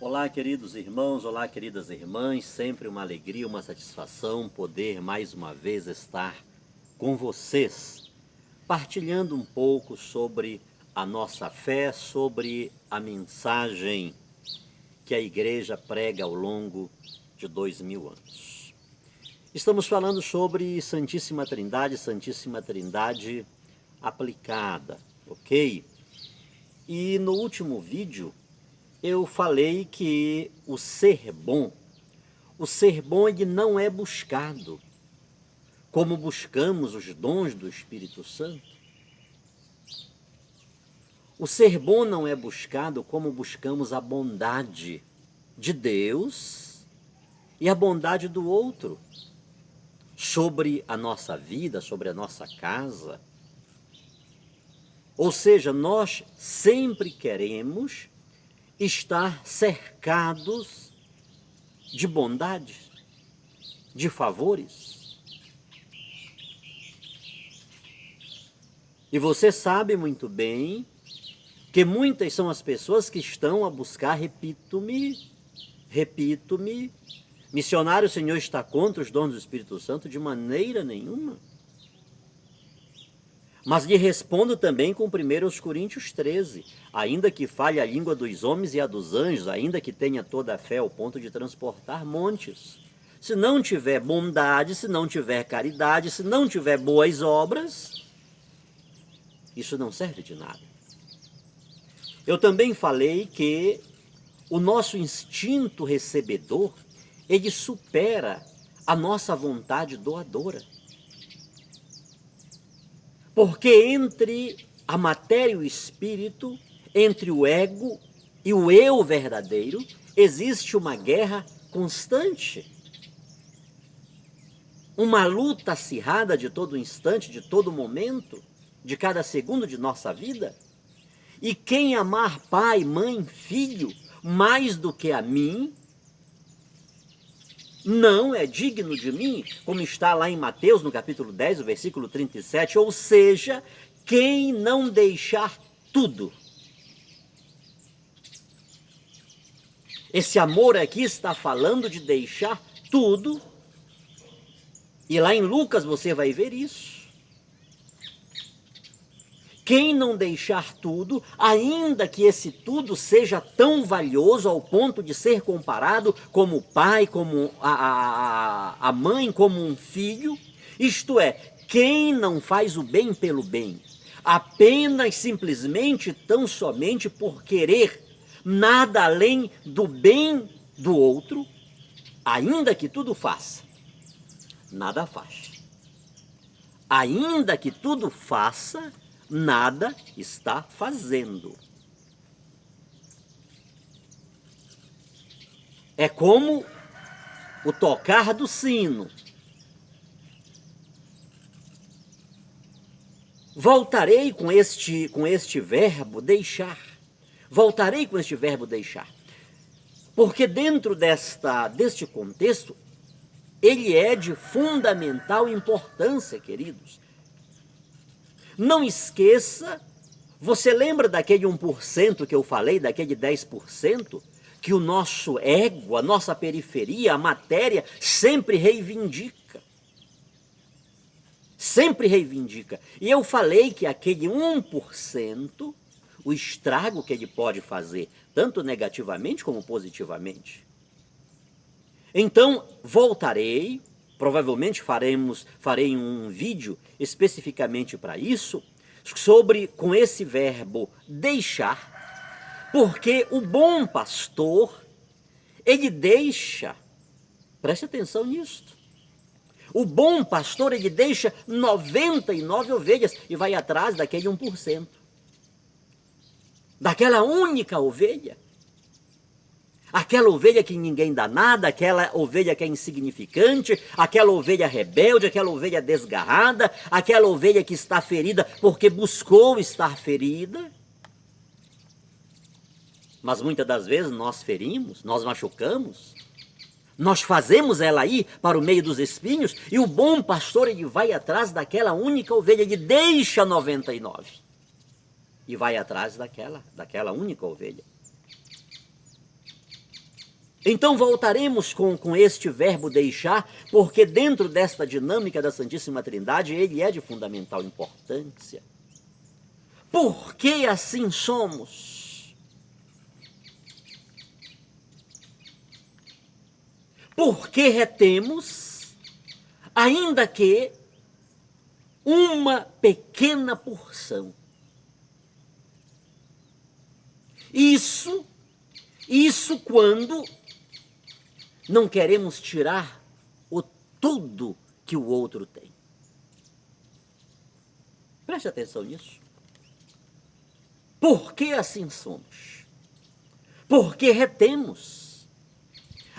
Olá, queridos irmãos, olá, queridas irmãs, sempre uma alegria, uma satisfação poder mais uma vez estar com vocês, partilhando um pouco sobre a nossa fé, sobre a mensagem que a igreja prega ao longo de 2000 anos. Estamos falando sobre Santíssima Trindade aplicada, ok? E no último vídeo eu falei que o ser bom ele não é buscado como buscamos os dons do Espírito Santo. O ser bom não é buscado como buscamos a bondade de Deus e a bondade do outro sobre a nossa vida, sobre a nossa casa. Ou seja, nós sempre queremos estar cercados de bondades, de favores. E você sabe muito bem que muitas são as pessoas que estão a buscar, repito-me, missionário, o Senhor está contra os dons do Espírito Santo? De maneira nenhuma. Mas lhe respondo também com 1 Coríntios 13. Ainda que fale a língua dos homens e a dos anjos, ainda que tenha toda a fé ao ponto de transportar montes, se não tiver bondade, se não tiver caridade, se não tiver boas obras, isso não serve de nada. Eu também falei que o nosso instinto recebedor, ele supera a nossa vontade doadora. Porque entre a matéria e o espírito, entre o ego e o eu verdadeiro, existe uma guerra constante. Uma luta acirrada de todo instante, de todo momento, de cada segundo de nossa vida. E quem amar pai, mãe, filho, mais do que a mim, não é digno de mim, como está lá em Mateus, no capítulo 10, o versículo 37, ou seja, quem não deixar tudo. Esse amor aqui está falando de deixar tudo, e lá em Lucas você vai ver isso. Quem não deixar tudo, ainda que esse tudo seja tão valioso ao ponto de ser comparado como o pai, como a mãe, como um filho, isto é, quem não faz o bem pelo bem, apenas, simplesmente, tão somente por querer nada além do bem do outro, ainda que tudo faça, nada faz. Ainda que tudo faça, nada está fazendo. É como o tocar do sino. Voltarei com este verbo deixar. Voltarei com este verbo deixar. Porque dentro deste contexto, ele é de fundamental importância, queridos. Não esqueça, você lembra daquele 1% que eu falei, daquele 10%, que o nosso ego, a nossa periferia, a matéria, sempre reivindica. Sempre reivindica. E eu falei que aquele 1%, o estrago que ele pode fazer, tanto negativamente como positivamente. Então, voltarei. Provavelmente farei um vídeo especificamente para isso, com esse verbo deixar, porque o bom pastor, ele deixa, preste atenção nisto, o bom pastor, ele deixa 99 ovelhas e vai atrás daquele 1%, daquela única ovelha. Aquela ovelha que ninguém dá nada, aquela ovelha que é insignificante, aquela ovelha rebelde, aquela ovelha desgarrada, aquela ovelha que está ferida porque buscou estar ferida. Mas muitas das vezes nós ferimos, nós machucamos, nós fazemos ela ir para o meio dos espinhos e o bom pastor ele vai atrás daquela única ovelha, ele deixa 99 e vai atrás daquela única ovelha. Então voltaremos com este verbo deixar, porque dentro desta dinâmica da Santíssima Trindade, ele é de fundamental importância. Por que assim somos? Por que retemos, ainda que uma pequena porção? Isso quando não queremos tirar o tudo que o outro tem. Preste atenção nisso. Por que assim somos? Porque retemos.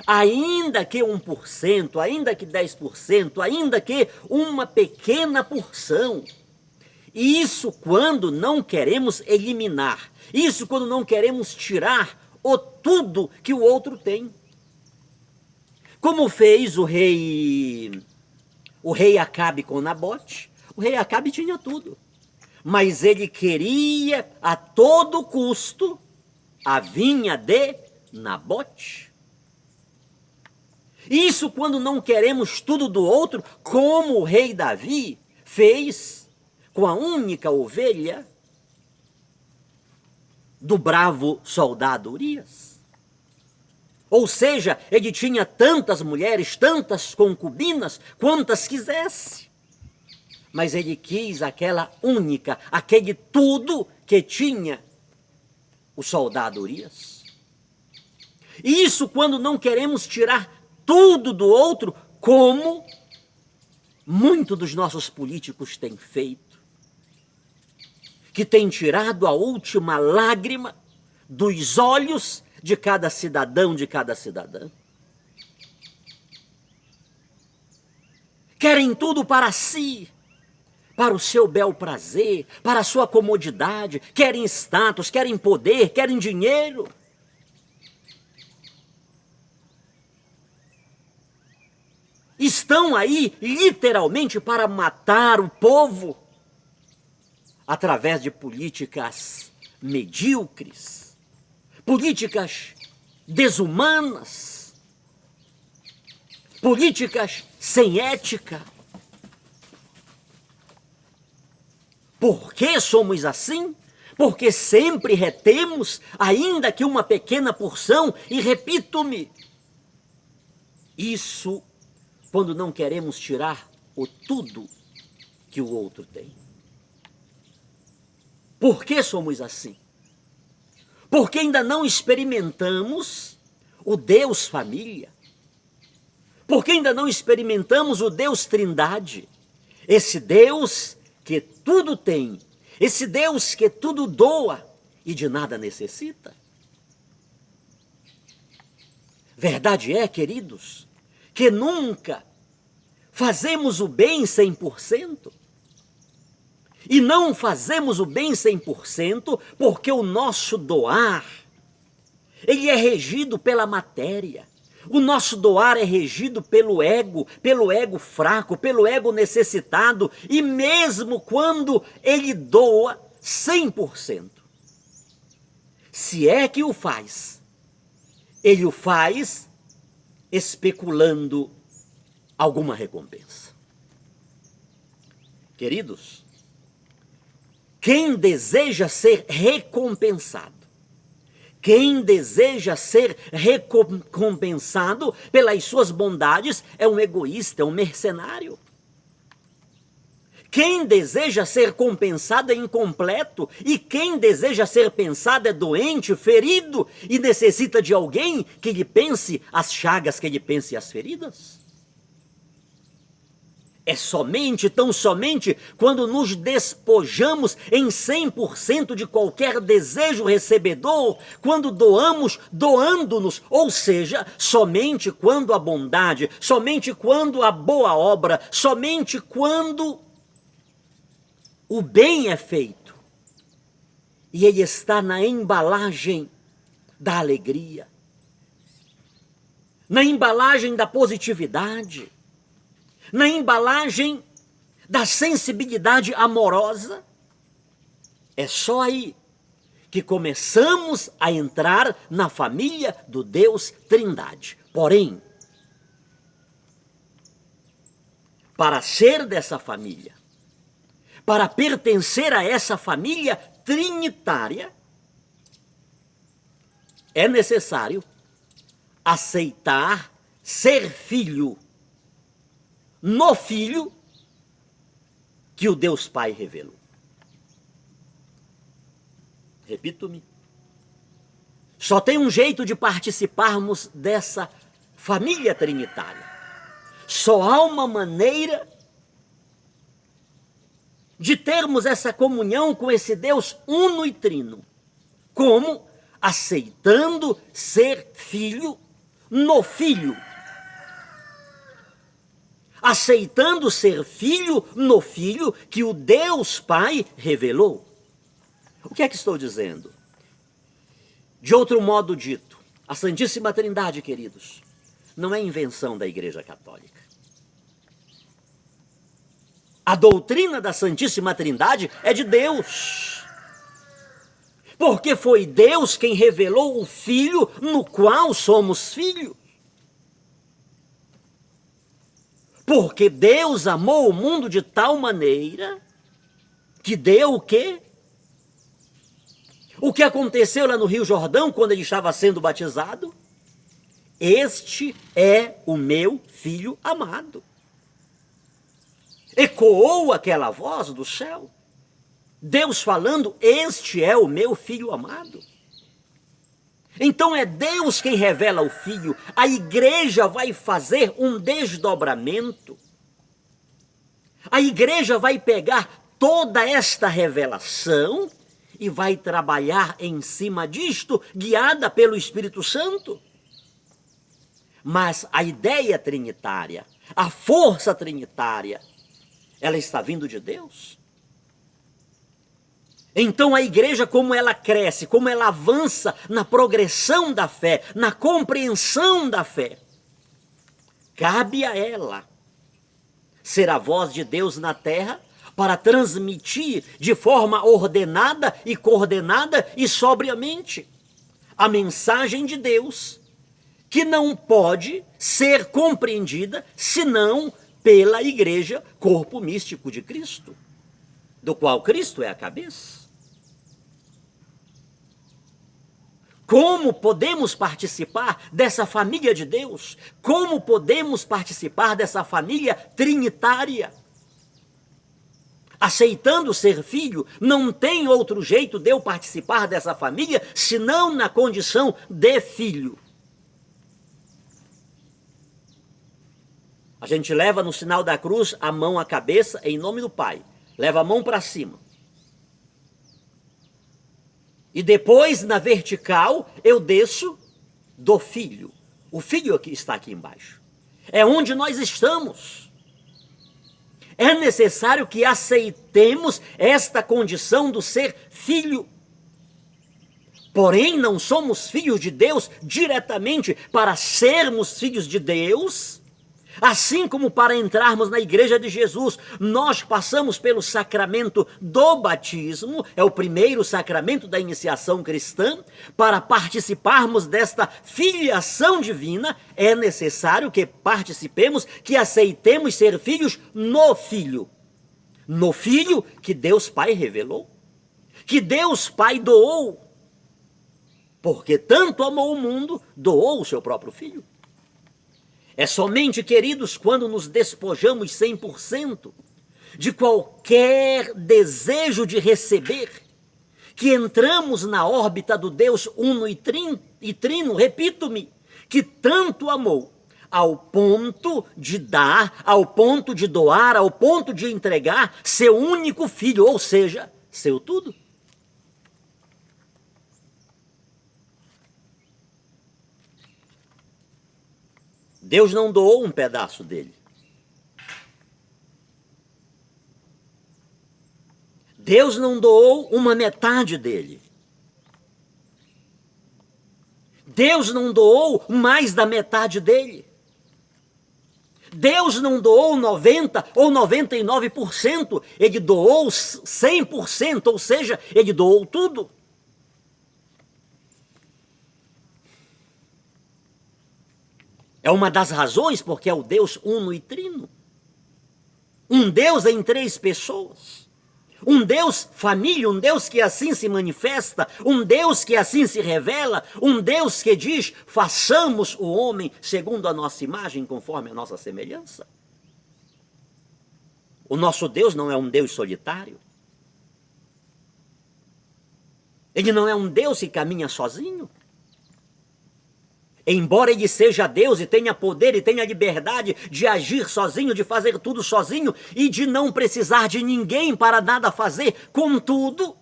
Ainda que 1%, ainda que 10%, ainda que uma pequena porção. Isso quando não queremos eliminar. Isso quando não queremos tirar o tudo que o outro tem. Como fez o rei Acabe com Nabote. O rei Acabe tinha tudo, mas ele queria a todo custo a vinha de Nabote. Isso quando não queremos tudo do outro, como o rei Davi fez com a única ovelha do bravo soldado Urias. Ou seja, ele tinha tantas mulheres, tantas concubinas, quantas quisesse. Mas ele quis aquela única, aquele tudo que tinha o soldado Urias. E isso quando não queremos tirar tudo do outro, como muitos dos nossos políticos têm feito. Que têm tirado a última lágrima dos olhos de cada cidadão, de cada cidadã. Querem tudo para si, para o seu bel prazer, para a sua comodidade, querem status, querem poder, querem dinheiro. Estão aí literalmente para matar o povo através de políticas medíocres, políticas desumanas, políticas sem ética. Por que somos assim? Porque sempre retemos, ainda que uma pequena porção, e repito-me, isso quando não queremos tirar o tudo que o outro tem. Por que somos assim? Porque ainda não experimentamos o Deus família. Porque ainda não experimentamos o Deus Trindade. Esse Deus que tudo tem. Esse Deus que tudo doa e de nada necessita. Verdade é, queridos, que nunca fazemos o bem 100%. E não fazemos o bem 100% porque o nosso doar, ele é regido pela matéria. O nosso doar é regido pelo ego fraco, pelo ego necessitado. E mesmo quando ele doa 100%, se é que o faz, ele o faz especulando alguma recompensa. Queridos, quem deseja ser recompensado, quem deseja ser recompensado pelas suas bondades é um egoísta, é um mercenário. Quem deseja ser compensado é incompleto, e quem deseja ser pensado é doente, ferido, e necessita de alguém que lhe pense as chagas, que lhe pense as feridas. É somente, tão somente, quando nos despojamos em 100% de qualquer desejo recebedor, quando doamos, doando-nos, ou seja, somente quando a bondade, somente quando a boa obra, somente quando o bem é feito, e ele está na embalagem da alegria, na embalagem da positividade, na embalagem da sensibilidade amorosa. É só aí que começamos a entrar na família do Deus Trindade. Porém, para ser dessa família, para pertencer a essa família trinitária, é necessário aceitar ser filho no Filho que o Deus Pai revelou. Repito-me. Só tem um jeito de participarmos dessa família trinitária. Só há uma maneira de termos essa comunhão com esse Deus uno e trino. Como? Aceitando ser filho no Filho. Aceitando ser filho no Filho que o Deus Pai revelou. O que é que estou dizendo? De outro modo dito, a Santíssima Trindade, queridos, não é invenção da Igreja Católica. A doutrina da Santíssima Trindade é de Deus. Porque foi Deus quem revelou o Filho no qual somos filhos. Porque Deus amou o mundo de tal maneira que deu o quê? O que aconteceu lá no Rio Jordão quando ele estava sendo batizado? Este é o meu filho amado. Ecoou aquela voz do céu. Deus falando, este é o meu filho amado. Então é Deus quem revela o Filho. A igreja vai fazer um desdobramento. A igreja vai pegar toda esta revelação e vai trabalhar em cima disto, guiada pelo Espírito Santo. Mas a ideia trinitária, a força trinitária, ela está vindo de Deus. Então a igreja, como ela cresce, como ela avança na progressão da fé, na compreensão da fé, cabe a ela ser a voz de Deus na terra para transmitir de forma ordenada e coordenada e sobriamente a mensagem de Deus, que não pode ser compreendida senão pela igreja, corpo místico de Cristo, do qual Cristo é a cabeça. Como podemos participar dessa família de Deus? Como podemos participar dessa família trinitária? Aceitando ser filho, não tem outro jeito de eu participar dessa família, senão na condição de filho. A gente leva no sinal da cruz a mão à cabeça em nome do Pai. Leva a mão para cima. E depois, na vertical, eu desço do Filho. O Filho aqui está aqui embaixo. É onde nós estamos. É necessário que aceitemos esta condição do ser filho. Porém, não somos filhos de Deus diretamente. Para sermos filhos de Deus, assim como para entrarmos na igreja de Jesus, nós passamos pelo sacramento do batismo, é o primeiro sacramento da iniciação cristã. Para participarmos desta filiação divina, é necessário que participemos, que aceitemos ser filhos no Filho. No Filho que Deus Pai revelou, que Deus Pai doou, porque tanto amou o mundo, doou o seu próprio Filho. É somente, queridos, quando nos despojamos 100% de qualquer desejo de receber, que entramos na órbita do Deus uno e trino, repito-me, que tanto amou, ao ponto de dar, ao ponto de doar, ao ponto de entregar seu único filho, ou seja, seu tudo. Deus não doou um pedaço dele. Deus não doou uma metade dele. Deus não doou mais da metade dele. Deus não doou 90% ou 99%, ele doou 100%, ou seja, ele doou tudo. É uma das razões porque é o Deus uno e trino. Um Deus em três pessoas. Um Deus família, um Deus que assim se manifesta, um Deus que assim se revela, um Deus que diz, façamos o homem segundo a nossa imagem, conforme a nossa semelhança. O nosso Deus não é um Deus solitário. Ele não é um Deus que caminha sozinho. Embora ele seja Deus e tenha poder e tenha liberdade de agir sozinho, de fazer tudo sozinho e de não precisar de ninguém para nada fazer, contudo,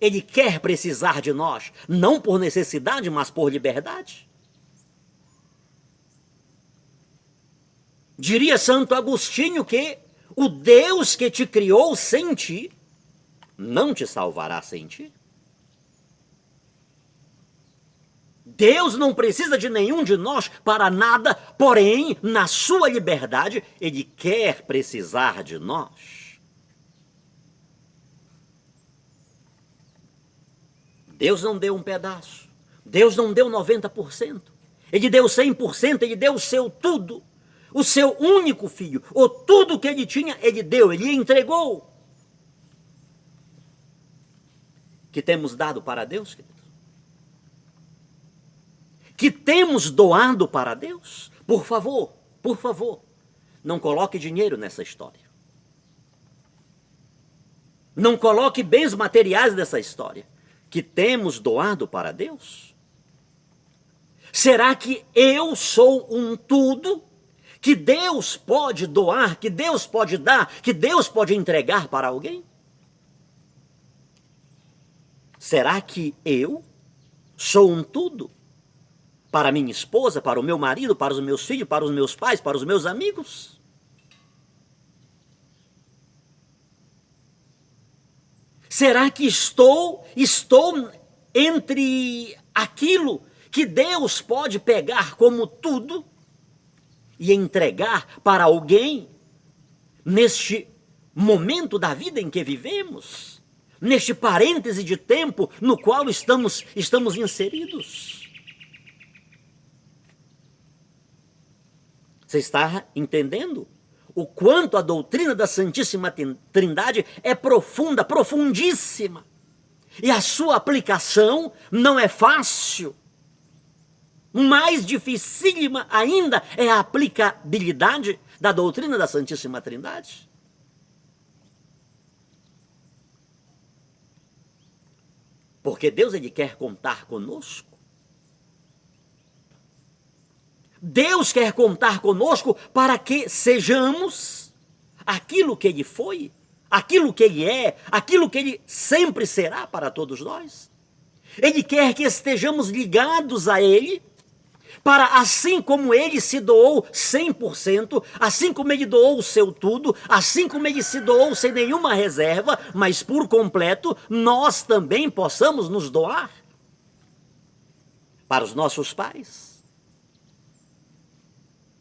ele quer precisar de nós, não por necessidade, mas por liberdade. Diria Santo Agostinho que o Deus que te criou sem ti, não te salvará sem ti. Deus não precisa de nenhum de nós para nada, porém, na sua liberdade, Ele quer precisar de nós. Deus não deu um pedaço, Deus não deu 90%, Ele deu 100%, Ele deu o seu tudo, o seu único filho, ou tudo que Ele tinha, Ele deu, Ele entregou. Que temos dado para Deus, querido? Que temos doado para Deus? Por favor, não coloque dinheiro nessa história. Não coloque bens materiais nessa história. Que temos doado para Deus? Será que eu sou um tudo que Deus pode doar, que Deus pode dar, que Deus pode entregar para alguém? Será que eu sou um tudo para minha esposa, para o meu marido, para os meus filhos, para os meus pais, para os meus amigos? Será que estou entre aquilo que Deus pode pegar como tudo e entregar para alguém neste momento da vida em que vivemos, neste parêntese de tempo no qual estamos inseridos? Você está entendendo o quanto a doutrina da Santíssima Trindade é profunda, profundíssima. E a sua aplicação não é fácil. Mais dificílima ainda é a aplicabilidade da doutrina da Santíssima Trindade. Porque Deus, Ele quer contar conosco. Deus quer contar conosco para que sejamos aquilo que Ele foi, aquilo que Ele é, aquilo que Ele sempre será para todos nós. Ele quer que estejamos ligados a Ele, para assim como Ele se doou 100%, assim como Ele doou o seu tudo, assim como Ele se doou sem nenhuma reserva, mas por completo, nós também possamos nos doar para os nossos pais,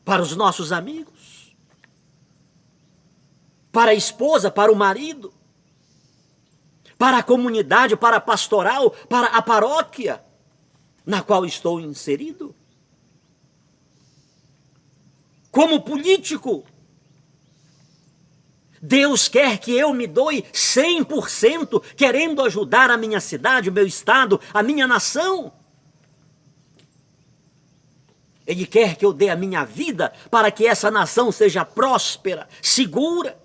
para os nossos amigos, para a esposa, para o marido, para a comunidade, para a pastoral, para a paróquia na qual estou inserido. Como político, Deus quer que eu me doe 100%, querendo ajudar a minha cidade, o meu estado, a minha nação. Ele quer que eu dê a minha vida para que essa nação seja próspera, segura.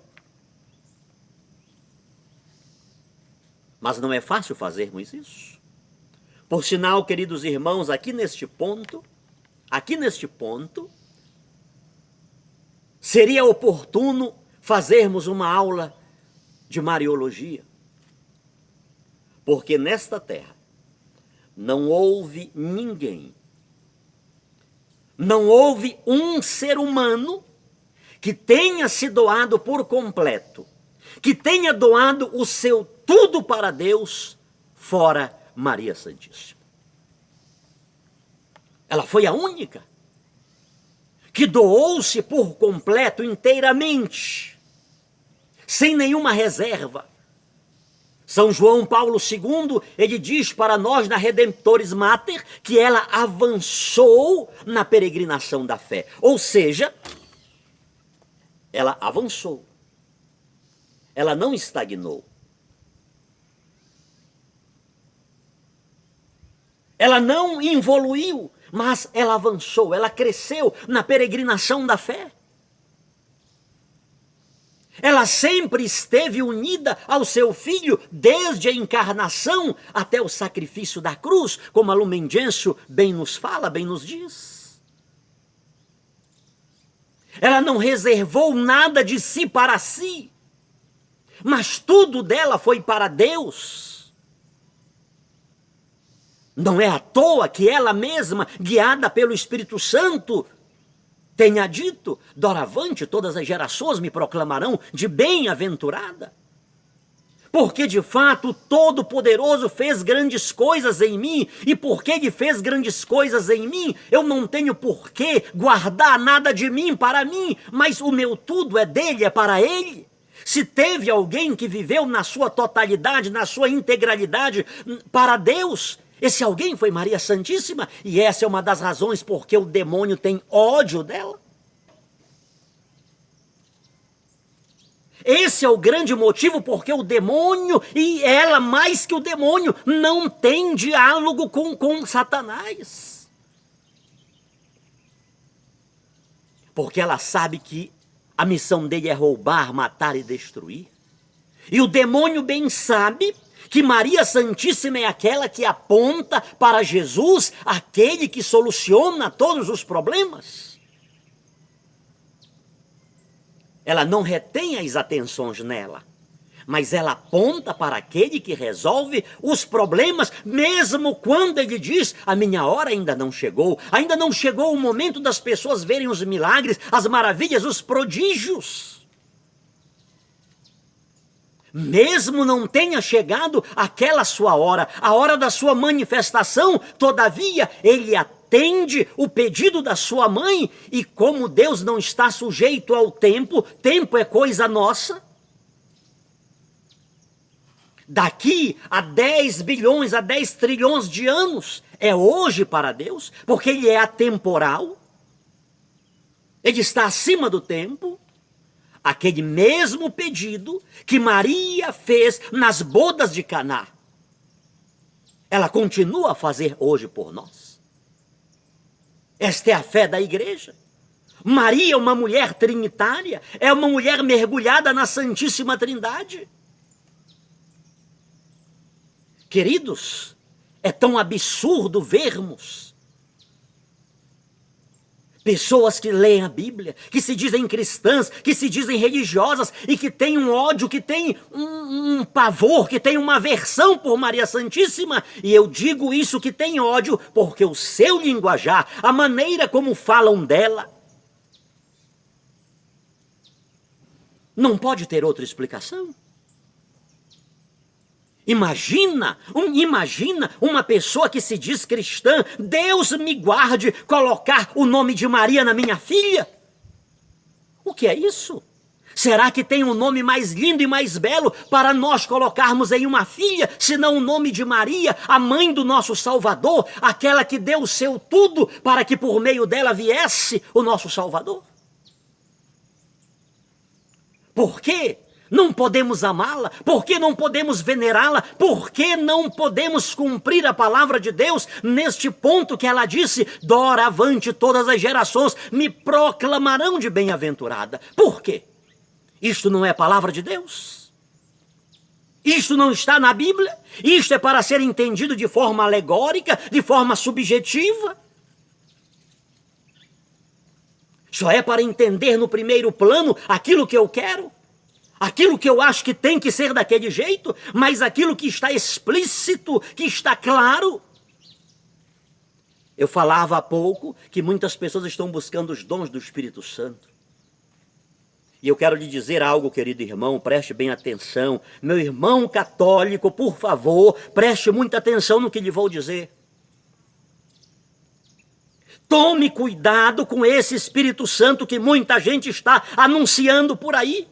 Mas não é fácil fazermos isso. Por sinal, queridos irmãos, aqui neste ponto, seria oportuno fazermos uma aula de Mariologia. Porque nesta terra não houve ninguém, não houve um ser humano que tenha se doado por completo, que tenha doado o seu tudo para Deus, fora Maria Santíssima. Ela foi a única que doou-se por completo, inteiramente, sem nenhuma reserva, São João Paulo II, ele diz para nós na Redemptoris Mater que ela avançou na peregrinação da fé. Ou seja, ela avançou. Ela não estagnou. Ela não evoluiu, mas ela avançou, ela cresceu na peregrinação da fé. Ela sempre esteve unida ao seu filho, desde a encarnação até o sacrifício da cruz, como a Lumen Gentium bem nos fala, bem nos diz. Ela não reservou nada de si para si, mas tudo dela foi para Deus. Não é à toa que ela mesma, guiada pelo Espírito Santo, tenha dito: doravante todas as gerações me proclamarão de bem-aventurada. Porque de fato o Todo-Poderoso fez grandes coisas em mim, e porque ele fez grandes coisas em mim, eu não tenho por que guardar nada de mim para mim, mas o meu tudo é dele, é para ele. Se teve alguém que viveu na sua totalidade, na sua integralidade para Deus, esse alguém foi Maria Santíssima, e essa é uma das razões porque o demônio tem ódio dela. Esse é o grande motivo porque o demônio, e ela mais que o demônio, não tem diálogo com Satanás. Porque ela sabe que a missão dele é roubar, matar e destruir. E o demônio bem sabe que Maria Santíssima é aquela que aponta para Jesus, aquele que soluciona todos os problemas. Ela não retém as atenções nela, mas ela aponta para aquele que resolve os problemas, mesmo quando ele diz: a minha hora ainda não chegou o momento das pessoas verem os milagres, as maravilhas, os prodígios. Mesmo não tenha chegado aquela sua hora, a hora da sua manifestação, todavia ele atende o pedido da sua mãe, e como Deus não está sujeito ao tempo, tempo é coisa nossa. Daqui a 10 bilhões, a 10 trilhões de anos, é hoje para Deus, porque ele é atemporal, ele está acima do tempo. Aquele mesmo pedido que Maria fez nas bodas de Caná, ela continua a fazer hoje por nós. Esta é a fé da igreja. Maria é uma mulher trinitária, é uma mulher mergulhada na Santíssima Trindade. Queridos, é tão absurdo vermos pessoas que leem a Bíblia, que se dizem cristãs, que se dizem religiosas e que têm um ódio, que têm um pavor, que têm uma aversão por Maria Santíssima. E eu digo isso, que tem ódio, porque o seu linguajar, a maneira como falam dela, não pode ter outra explicação. Imagina uma pessoa que se diz cristã, Deus me guarde, colocar o nome de Maria na minha filha. O que é isso? Será que tem um nome mais lindo e mais belo para nós colocarmos em uma filha, senão o nome de Maria, a mãe do nosso Salvador, aquela que deu o seu tudo para que por meio dela viesse o nosso Salvador? Por quê? Não podemos amá-la? Por que não podemos venerá-la? Por que não podemos cumprir a palavra de Deus neste ponto que ela disse: doravante todas as gerações me proclamarão de bem-aventurada? Por quê? Isto não é palavra de Deus? Isto não está na Bíblia? Isto é para ser entendido de forma alegórica, de forma subjetiva? Só é para entender no primeiro plano aquilo que eu quero? Aquilo que eu acho que tem que ser daquele jeito, mas aquilo que está explícito, que está claro. Eu falava há pouco que muitas pessoas estão buscando os dons do Espírito Santo. E eu quero lhe dizer algo, querido irmão, preste bem atenção. Meu irmão católico, por favor, preste muita atenção no que lhe vou dizer. Tome cuidado com esse Espírito Santo que muita gente está anunciando por aí.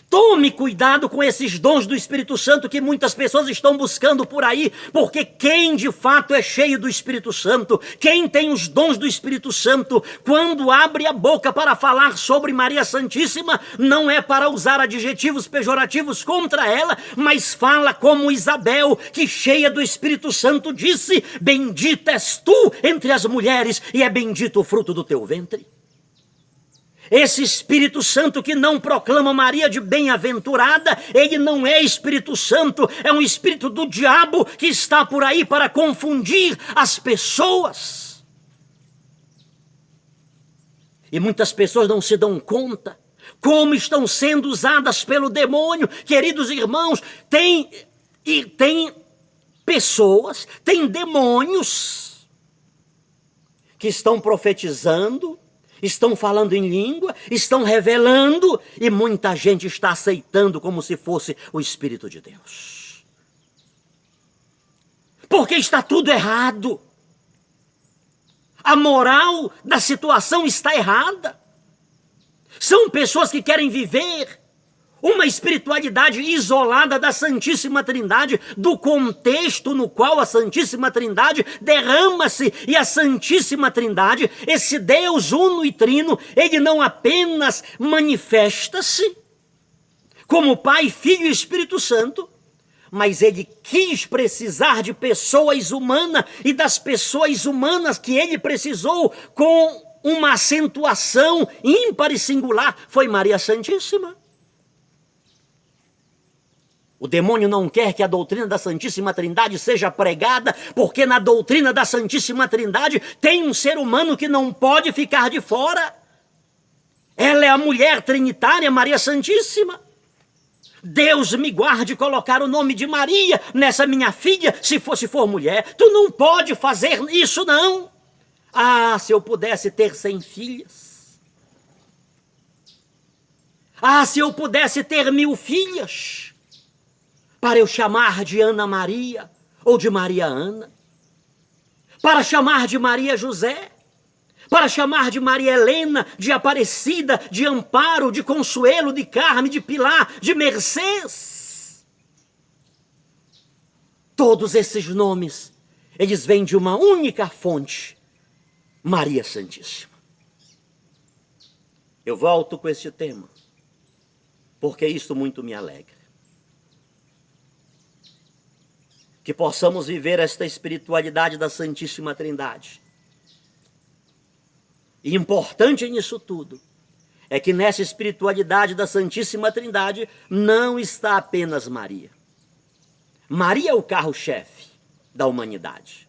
Tome cuidado com esses dons do Espírito Santo que muitas pessoas estão buscando por aí, porque quem de fato é cheio do Espírito Santo, quem tem os dons do Espírito Santo, quando abre a boca para falar sobre Maria Santíssima, não é para usar adjetivos pejorativos contra ela, mas fala como Isabel, que cheia do Espírito Santo disse: bendita és tu entre as mulheres e é bendito o fruto do teu ventre. Esse Espírito Santo que não proclama Maria de bem-aventurada, ele não é Espírito Santo, é um espírito do diabo que está por aí para confundir as pessoas. E muitas pessoas não se dão conta como estão sendo usadas pelo demônio. Queridos irmãos, tem pessoas, tem demônios que estão profetizando, estão falando em língua, estão revelando, e muita gente está aceitando como se fosse o Espírito de Deus. Porque está tudo errado. A moral da situação está errada. São pessoas que querem viver uma espiritualidade isolada da Santíssima Trindade, do contexto no qual a Santíssima Trindade derrama-se. E a Santíssima Trindade, esse Deus uno e trino, ele não apenas manifesta-se como Pai, Filho e Espírito Santo, mas ele quis precisar de pessoas humanas, e das pessoas humanas que ele precisou com uma acentuação ímpar e singular foi Maria Santíssima. O demônio não quer que a doutrina da Santíssima Trindade seja pregada, porque na doutrina da Santíssima Trindade tem um ser humano que não pode ficar de fora. Ela é a mulher trinitária, Maria Santíssima. Deus me guarde colocar o nome de Maria nessa minha filha, se for mulher. Tu não pode fazer isso, não. Ah, se eu pudesse ter 100 filhas. Ah, se eu pudesse ter 1000 filhas. Para eu chamar de Ana Maria, ou de Maria Ana, para chamar de Maria José, para chamar de Maria Helena, de Aparecida, de Amparo, de Consuelo, de Carme, de Pilar, de Mercês. Todos esses nomes, eles vêm de uma única fonte, Maria Santíssima. Eu volto com este tema, porque isto muito me alegra. Que possamos viver esta espiritualidade da Santíssima Trindade. E importante nisso tudo é que nessa espiritualidade da Santíssima Trindade não está apenas Maria. Maria é o carro-chefe da humanidade.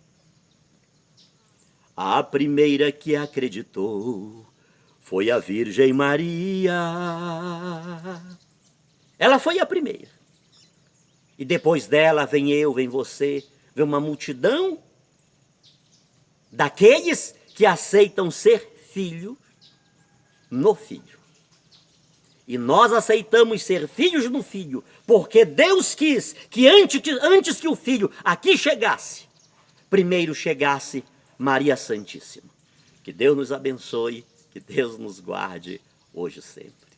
A primeira que acreditou foi a Virgem Maria. Ela foi a primeira. E depois dela vem eu, vem você, vem uma multidão daqueles que aceitam ser filho no Filho. E nós aceitamos ser filhos no Filho, porque Deus quis que antes que o Filho aqui chegasse, primeiro chegasse Maria Santíssima. Que Deus nos abençoe, que Deus nos guarde hoje e sempre.